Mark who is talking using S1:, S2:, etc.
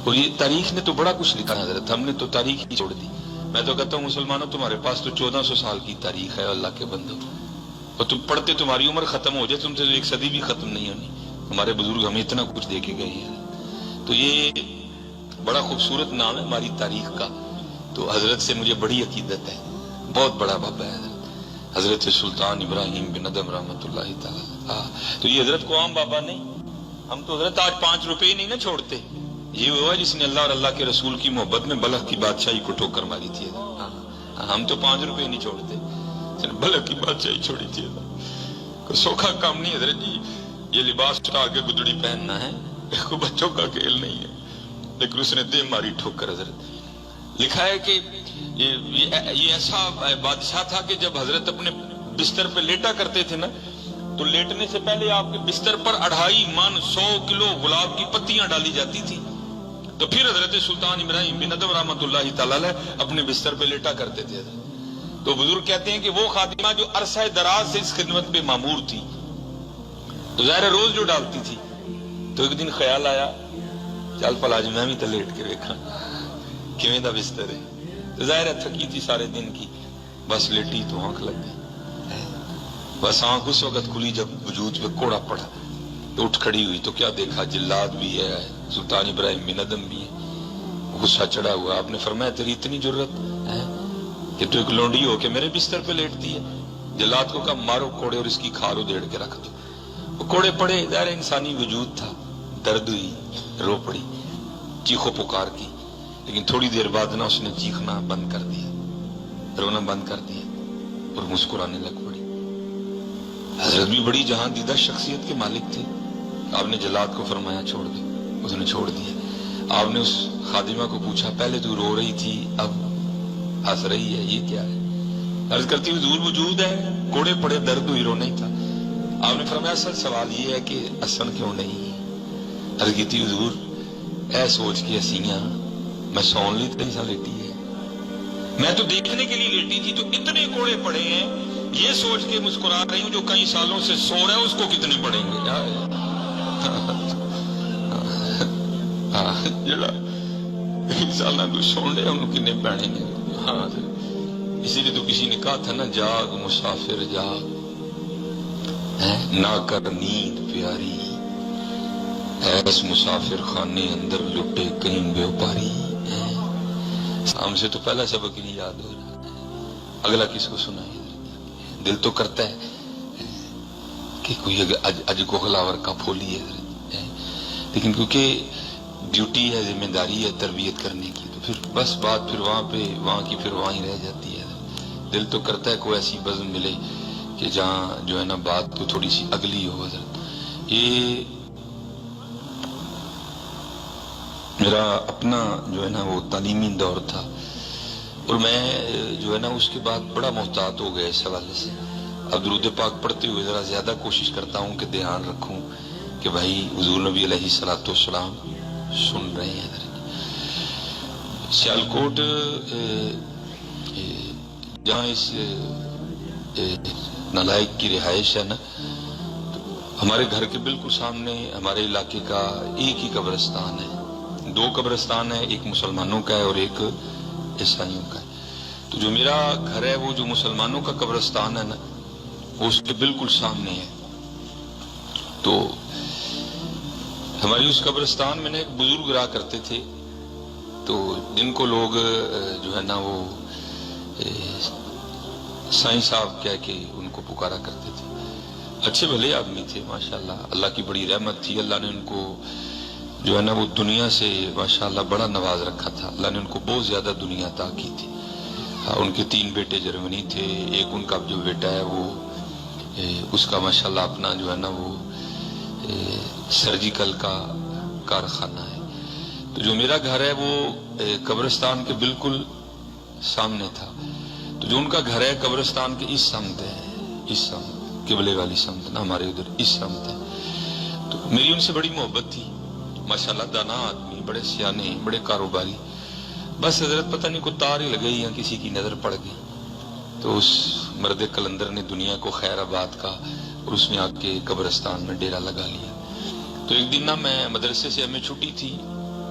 S1: اور یہ تاریخ نے تو بڑا کچھ لکھا ہے حضرت، ہم نے تو تاریخ ہی چھوڑ دی. میں تو کہتا ہوں مسلمانوں تمہارے پاس تو 1400 سال کی تاریخ ہے اللہ کے بندو، اور تم پڑھتے تمہاری عمر ختم ہو جائے تم سے تو ایک صدی بھی ختم نہیں ہونی. ہمارے بزرگ ہمیں اتنا کچھ دے کے گئے ہیں. تو یہ بڑا خوبصورت نام ہے ہماری تاریخ کا. تو حضرت سے مجھے بڑی عقیدت ہے، بہت بڑا بابا ہے حضرت سلطان ابراہیم بن ادم رحمۃ اللہ تعالی. تو یہ حضرت کو عام بابا نہیں، ہم تو حضرت آج 5 روپے ہی نہیں نہ چھوڑتے. یہ ہوا جس نے اللہ اور اللہ کے رسول کی محبت میں بلخ کی بادشاہی کو ٹھوکر ماری تھی. ہم تو 5 روپے نہیں چھوڑتے، بلخ کی بادشاہی چھوڑی تھی. کوئی سوکھا کام نہیں حضرت جی. یہ لباس اٹھا کے گدڑی پہننا ہے، کوئی بچوں کا کھیل نہیں ہے. لیکن اس نے دے ماری ٹھوکر. حضرت لکھا ہے کہ یہ ایسا بادشاہ تھا کہ جب حضرت اپنے بستر پہ لیٹا کرتے تھے نا، تو لیٹنے سے پہلے آپ کے بستر پر 2.5 من 100 کلو گلاب کی پتیاں ڈالی جاتی تھی. تو پھر حضرت سلطان ابراہیم بن ادم رحمۃ اللہ تعالی اپنے بستر پہ لیٹا کرتے تھے. تو بزرگ کہتے ہیں کہ وہ خادمہ جو عرصہ دراز سے اس خدمت پہ مامور تھی، تو ظاہر روز جو ڈالتی تھی، تو ایک دن خیال آیا چل پل آج میں بھی تو لیٹ کے ویکھاں کیویں دا بستر ہے. تو ظاہر تھکی تھی سارے دن کی، بس لیٹی تو آنکھ لگ گئی. بس آنکھ اس وقت کھلی جب وجود پہ کوڑا پڑا، تو اٹھ کھڑی ہوئی تو کیا دیکھا جلاد بھی ہے، سلطان ابراہیم بن ادم بھی ہے. غصہ چڑھا ہوا. آپ نے فرمایا تیری اتنی جرت ہے کہ تو ایک لونڈی ہو کے میرے بستر پہ لیٹتی ہے. جلاد کو کہا مارو کوڑے اور اس کی کھال ادھیڑ کے رکھ دو. وہ کوڑے پڑے، ظاہر انسانی وجود تھا، درد ہوئی، رو پڑی، چیخو پکار کی. لیکن تھوڑی دیر بعد نا اس نے چیخنا بند کر دیا، رونا بند کر دیا اور مسکرانے لگ پڑی. حضرت بھی بڑی جہاں دیدہ شخصیت کے مالک تھے. آپ نے جلاد کو فرمایا چھوڑ دو، اس نے چھوڑ دیا. آپ نے اس خادمہ کو پوچھا پہلے تو رو رہی تھی اب ہنس رہی ہے، یہ کیا ہے؟ عرض کرتی حضور وجود ہے، کوڑے پڑے، درد ہوئی، رونا ہی تھا. آپ نے فرمایا اصل سوال یہ ہے کہ ہنسن کیوں نہیں؟ عرض کی حضور اے سوچ کے ہنسیاں میں سون لی تھی لیٹی ہے، میں تو دیکھنے کے لیے لیٹی تھی. تو اتنے کوڑے پڑے ہیں یہ سوچ کے مسکرا رہی ہوں جو کئی سالوں سے سو رہا ہے اس کو کتنے پڑیں گے. جڑا کئی سالوں کو سون رہے ان کتنے پڑیں گے. ہاں اسی لیے تو کسی نے کہا تھا نا جاگ مسافر جاگ، نہ کر نیند پیاری، ایس مسافر خانے اندر لٹے کہیں بیوپاری. ہم سے تو پہلا سبق نہیں یاد ہو رہا، اگلا کس کو سنائے؟ دل تو کرتا ہے کہ کوئی اج کو خلاور کا پھولی ہے، لیکن کیونکہ ڈیوٹی ہے، ذمہ داری ہے تربیت کرنے کی، تو پھر بس بات پھر وہاں کی پھر وہاں ہی رہ جاتی ہے. دل تو کرتا ہے کوئی ایسی بزم ملے کہ جہاں جو ہے نا بات تو تھوڑی سی اگلی ہو. حضرت یہ میرا اپنا جو ہے نا وہ تعلیمی دور تھا، اور میں جو ہے نا اس کے بعد بڑا محتاط ہو گیا اس حوالے سے. اب درود پاک پڑھتے ہوئے ذرا زیادہ کوشش کرتا ہوں کہ دھیان رکھوں کہ بھائی حضور نبی علیہ الصلوۃ والسلام سن رہے ہیں. سیالکوٹ جہاں اس نالائق کی رہائش ہے نا، ہمارے گھر کے بالکل سامنے ہمارے علاقے کا ایک ہی قبرستان ہے. 2 قبرستان ہیں، ایک مسلمانوں کا ہے اور ایک عیسائیوں کا ہے. تو جو میرا گھر ہے وہ جو مسلمانوں کا قبرستان ہے نا، وہ اس کے بالکل سامنے ہے. تو ہماری اس قبرستان میں نے ایک بزرگ رہا کرتے تھے، تو جن کو لوگ جو ہے نا وہ سائیں صاحب کہہ کے ان کو پکارا کرتے تھے. اچھے بھلے آدمی تھے ماشاءاللہ، اللہ کی بڑی رحمت تھی. اللہ نے ان کو جو ہے نا وہ دنیا سے ماشاءاللہ بڑا نواز رکھا تھا. اللہ نے ان کو بہت زیادہ دنیا عطا کی تھی. ان کے 3 بیٹے جرمنی تھے، ایک ان کا جو بیٹا ہے وہ اس کا ماشاءاللہ اپنا جو ہے نا وہ سرجیکل کا کارخانہ ہے. تو جو میرا گھر ہے وہ قبرستان کے بالکل سامنے تھا. تو جو ان کا گھر ہے قبرستان کے اس سمت ہے، اس سمت قبلے والی سمت نا، ہمارے ادھر اس سمت ہے. تو میری ان سے بڑی محبت تھی ماشاءاللہ، دانا آدمی، بڑے سیانے، بڑے کاروباری. بس حضرت پتہ نہیں کوئی تار ہی لگئی یا کسی کی نظر پڑ گئی، تو اس مرد کلندر نے دنیا کو خیر آباد کا اور اس میں آ کے قبرستان میں ڈیرا لگا لیا. تو ایک دن نا میں مدرسے سے ہمیں چھٹی تھی،